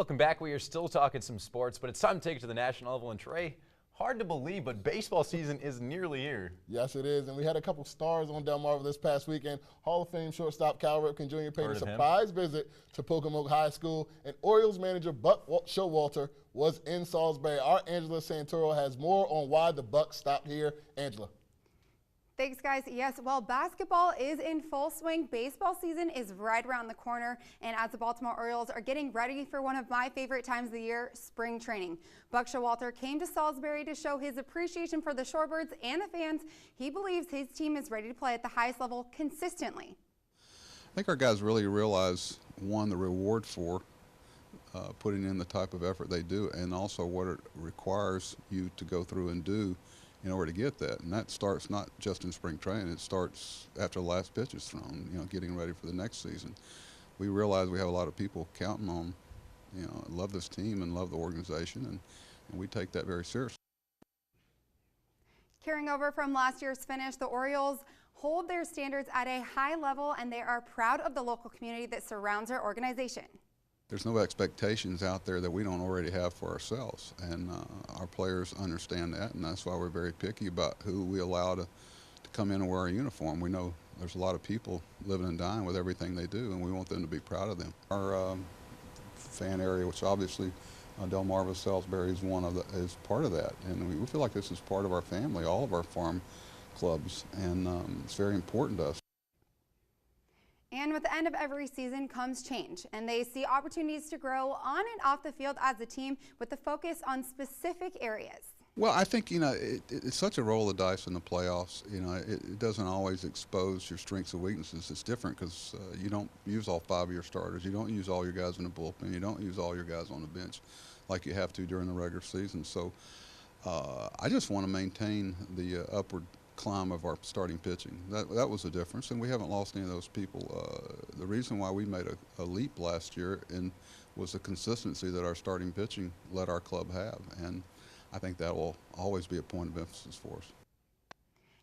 Welcome back. We are still talking some sports, but it's time to take it to the national level. And Trey, hard to believe, but baseball season is nearly here. Yes, it is. And we had a couple stars on Delmarva this past weekend. Hall of Fame shortstop Cal Ripken Jr. paid a surprise visit to Pocomoke High School, and Orioles manager Buck Showalter was in Salisbury. Our Angela Santoro has more on why the Bucks stopped here. Angela. Thanks, guys. Yes, well, basketball is in full swing. Baseball season is right around the corner, and as the Baltimore Orioles are getting ready for one of my favorite times of the year, spring training. Buck Showalter came to Salisbury to show his appreciation for the Shorebirds and the fans. He believes his team is ready to play at the highest level consistently. I think our guys really realize, one, the reward for putting in the type of effort they do, and also what it requires you to go through and do in order to get that. And that starts not just in spring training, it starts after the last pitch is thrown, getting ready for the next season. We realize we have a lot of people counting on, love this team and love the organization, and we take that very seriously. Carrying over from last year's finish, the Orioles hold their standards at a high level, and they are proud of the local community that surrounds their organization. There's no expectations out there that we don't already have for ourselves, and our players understand that, and that's why we're very picky about who we allow to come in and wear a uniform. We know there's a lot of people living and dying with everything they do, and we want them to be proud of them. Our fan area, which obviously Delmarva Salisbury is part of that, and we feel like this is part of our family, all of our farm clubs, and it's very important to us. And with the end of every season comes change, and they see opportunities to grow on and off the field as a team with the focus on specific areas. Well, I think, it's such a roll of the dice in the playoffs. It doesn't always expose your strengths and weaknesses. It's different because you don't use all 5 of your starters. You don't use all your guys in the bullpen. You don't use all your guys on the bench like you have to during the regular season. So I just want to maintain the upward climb of our starting pitching. That was the difference, and we haven't lost any of those people. The reason why we made a leap last year was the consistency that our starting pitching let our club have, and I think that will always be a point of emphasis for us.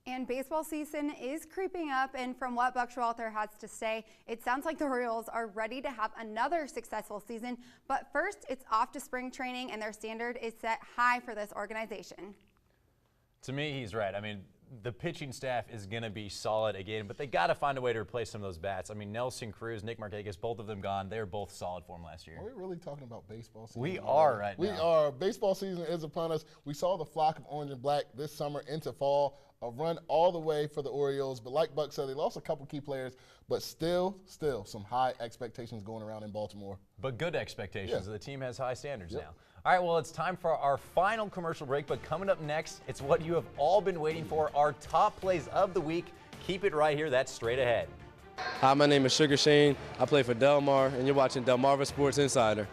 And baseball season is creeping up, and from what Buck Showalter has to say, it sounds like the Orioles are ready to have another successful season. But first, it's off to spring training, and their standard is set high for this organization. To me, he's right. I mean, the pitching staff is going to be solid again, but they got to find a way to replace some of those bats. I mean, Nelson Cruz, Nick Markakis, both of them gone. They were both solid for him last year. Are we really talking about baseball season? We are right now. We are. Baseball season is upon us. We saw the flock of orange and black this summer into fall, a run all the way for the Orioles. But like Buck said, they lost a couple key players, but still some high expectations going around in Baltimore. But good expectations. Yeah. The team has high standards now. All right, well, it's time for our final commercial break, but coming up next, it's what you have all been waiting for, our top plays of the week. Keep it right here. That's straight ahead. Hi, my name is Sugar Shane. I play for Delmar, and you're watching Delmarva Sports Insider.